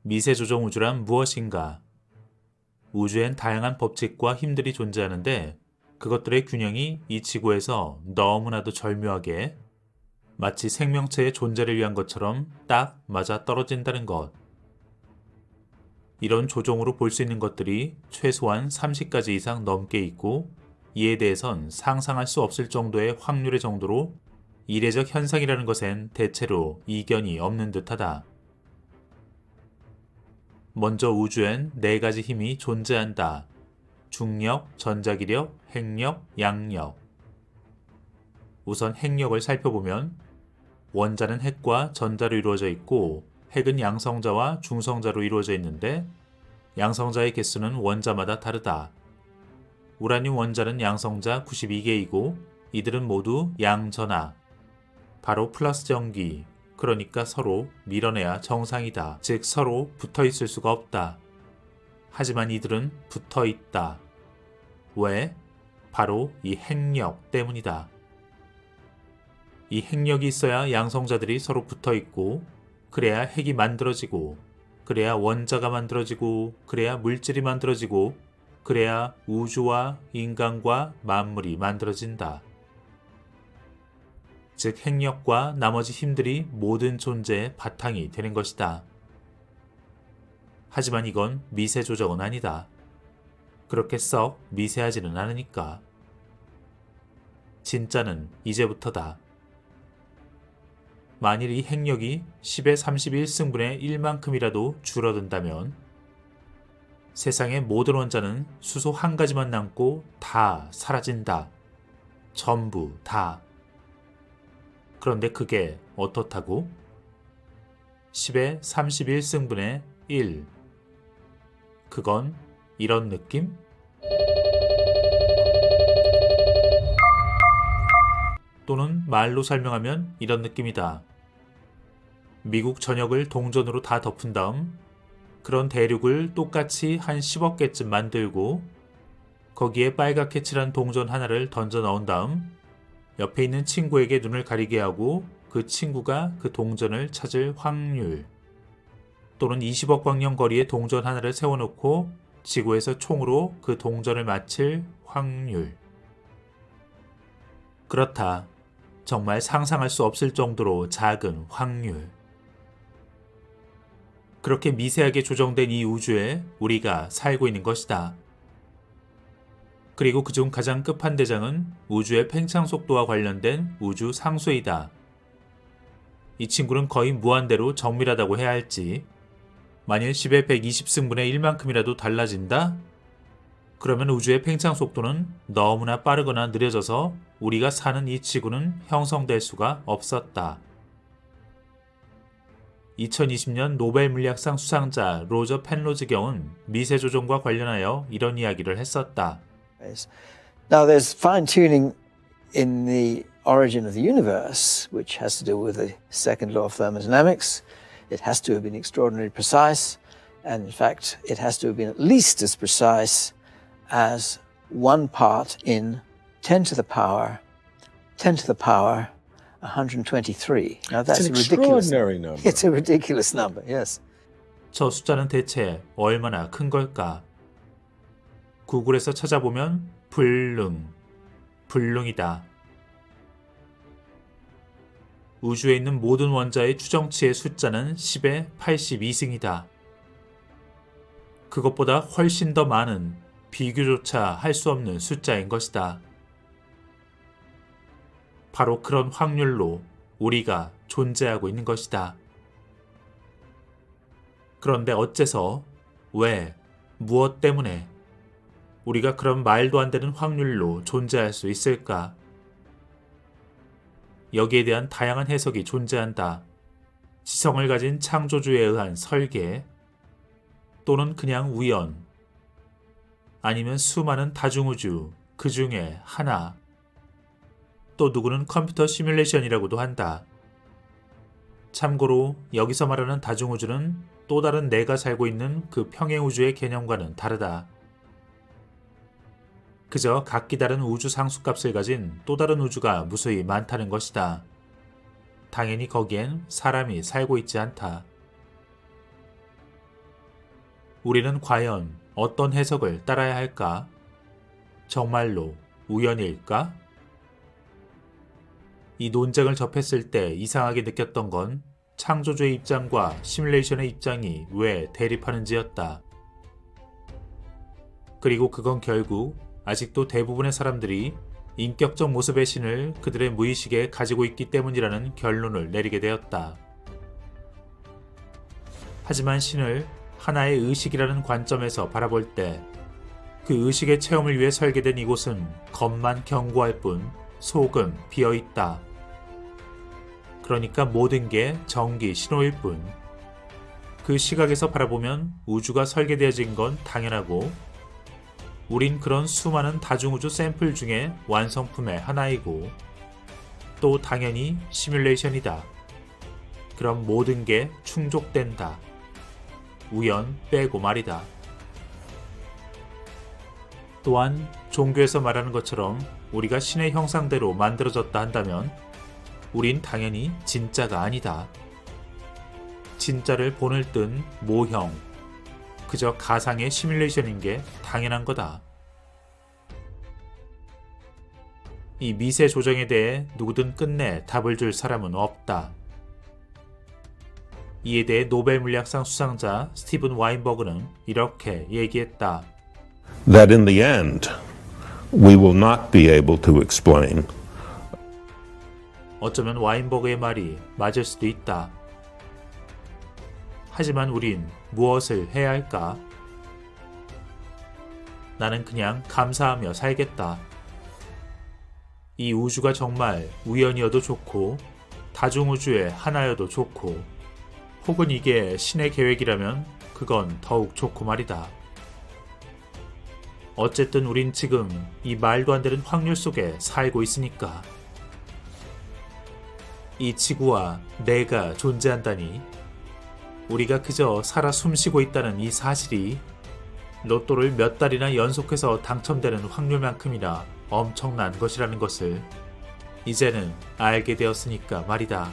미세조정 우주란 무엇인가? 우주엔 다양한 법칙과 힘들이 존재하는데 그것들의 균형이 이 지구에서 너무나도 절묘하게 마치 생명체의 존재를 위한 것처럼 딱 맞아 떨어진다는 것. 이런 조종으로 볼 수 있는 것들이 최소한 30가지 이상 넘게 있고 이에 대해선 상상할 수 없을 정도의 확률의 정도로 이례적 현상이라는 것엔 대체로 이견이 없는 듯하다. 먼저 우주엔 4가지 힘이 존재한다. 중력, 전자기력, 핵력, 양력. 우선 핵력을 살펴보면 원자는 핵과 전자로 이루어져 있고 핵은 양성자와 중성자로 이루어져 있는데 양성자의 개수는 원자마다 다르다. 우라늄 원자는 양성자 92개이고 이들은 모두 양전하, 바로 플러스 전기, 그러니까 서로 밀어내야 정상이다. 즉 서로 붙어 있을 수가 없다. 하지만 이들은 붙어 있다. 왜? 바로 이 핵력 때문이다. 이 핵력이 있어야 양성자들이 서로 붙어 있고 그래야 핵이 만들어지고 그래야 원자가 만들어지고 그래야 물질이 만들어지고 그래야 우주와 인간과 만물이 만들어진다. 즉 핵력과 나머지 힘들이 모든 존재의 바탕이 되는 것이다. 하지만 이건 미세 조정은 아니다. 그렇게 썩 미세하지는 않으니까. 진짜는 이제부터다. 만일 이 핵력이 10의 31승분의 1만큼이라도 줄어든다면 세상의 모든 원자는 수소 한 가지만 남고 다 사라진다. 전부 다. 그런데 그게 어떻다고? 10의 31승분의 1. 그건 이런 느낌? 또는 말로 설명하면 이런 느낌이다. 미국 전역을 동전으로 다 덮은 다음 그런 대륙을 똑같이 한 10억 개쯤 만들고 거기에 빨갛게 칠한 동전 하나를 던져 넣은 다음 옆에 있는 친구에게 눈을 가리게 하고 그 친구가 그 동전을 찾을 확률, 또는 20억 광년 거리에 동전 하나를 세워놓고 지구에서 총으로 그 동전을 맞힐 확률. 그렇다. 정말 상상할 수 없을 정도로 작은 확률. 그렇게 미세하게 조정된 이 우주에 우리가 살고 있는 것이다. 그리고 그중 가장 끝판대장은 우주의 팽창 속도와 관련된 우주 상수이다. 이 친구는 거의 무한대로 정밀하다고 해야 할지, 만일 10의 120승분의 1만큼이라도 달라진다? 그러면 우주의 팽창 속도는 너무나 빠르거나 느려져서 우리가 사는 이 지구는 형성될 수가 없었다. 2020년 노벨 물리학상 수상자 로저 펜로즈 경은 미세 조종과 관련하여 이런 이야기를 했었다. Now there's fine-tuning in the origin of the universe, which has to do with the second law of thermodynamics. It has to have been extraordinarily precise, and in fact it has to have been at least as precise as 1 part in 10 to the power 123. Now that's It's an a ridiculous extraordinary number. It's a ridiculous number, yes. 저 숫자는 대체 얼마나 큰 걸까? 구글에서 찾아보면 불능이다. 우주에 있는 모든 원자의 추정치의 숫자는 10의 82승이다. 그것보다 훨씬 더 많은 비교조차 할 수 없는 숫자인 것이다. 바로 그런 확률로 우리가 존재하고 있는 것이다. 그런데 어째서, 왜, 무엇 때문에 우리가 그런 말도 안 되는 확률로 존재할 수 있을까? 여기에 대한 다양한 해석이 존재한다. 지성을 가진 창조주에 의한 설계, 또는 그냥 우연, 아니면 수많은 다중우주, 그 중에 하나, 또 누구는 컴퓨터 시뮬레이션이라고도 한다. 참고로 여기서 말하는 다중우주는 또 다른 내가 살고 있는 그 평행우주의 개념과는 다르다. 그저 각기 다른 우주 상수값을 가진 또 다른 우주가 무수히 많다는 것이다. 당연히 거기엔 사람이 살고 있지 않다. 우리는 과연 어떤 해석을 따라야 할까? 정말로 우연일까? 이 논쟁을 접했을 때 이상하게 느꼈던 건 창조주의 입장과 시뮬레이션의 입장이 왜 대립하는지였다. 그리고 그건 결국 아직도 대부분의 사람들이 인격적 모습의 신을 그들의 무의식에 가지고 있기 때문이라는 결론을 내리게 되었다. 하지만 신을 하나의 의식이라는 관점에서 바라볼 때 그 의식의 체험을 위해 설계된 이곳은 겉만 견고할 뿐 속은 비어있다. 그러니까 모든 게 전기 신호일 뿐. 그 시각에서 바라보면 우주가 설계되어진 건 당연하고 우린 그런 수많은 다중우주 샘플 중에 완성품의 하나이고 또 당연히 시뮬레이션이다. 그럼 모든 게 충족된다. 우연 빼고 말이다. 또한 종교에서 말하는 것처럼 우리가 신의 형상대로 만들어졌다 한다면 우린 당연히 진짜가 아니다. 진짜를 본을 뜬 모형, 그저 가상의 시뮬레이션인 게 당연한 거다. 이 미세 조정에 대해 누구든 끝내 답을 줄 사람은 없다. 이에 대해 노벨 물리학상 수상자 스티븐 와인버그는 이렇게 얘기했다. That in the end, we will not be able to explain. 어쩌면 와인버그의 말이 맞을 수도 있다. 하지만 우린 무엇을 해야 할까? 나는 그냥 감사하며 살겠다. 이 우주가 정말 우연이어도 좋고 다중우주의 하나여도 좋고 혹은 이게 신의 계획이라면 그건 더욱 좋고 말이다. 어쨌든 우린 지금 이 말도 안 되는 확률 속에 살고 있으니까. 이 지구와 내가 존재한다니 우리가 그저 살아 숨쉬고 있다는 이 사실이 로또를 몇 달이나 연속해서 당첨되는 확률만큼이나 엄청난 것이라는 것을 이제는 알게 되었으니까 말이다.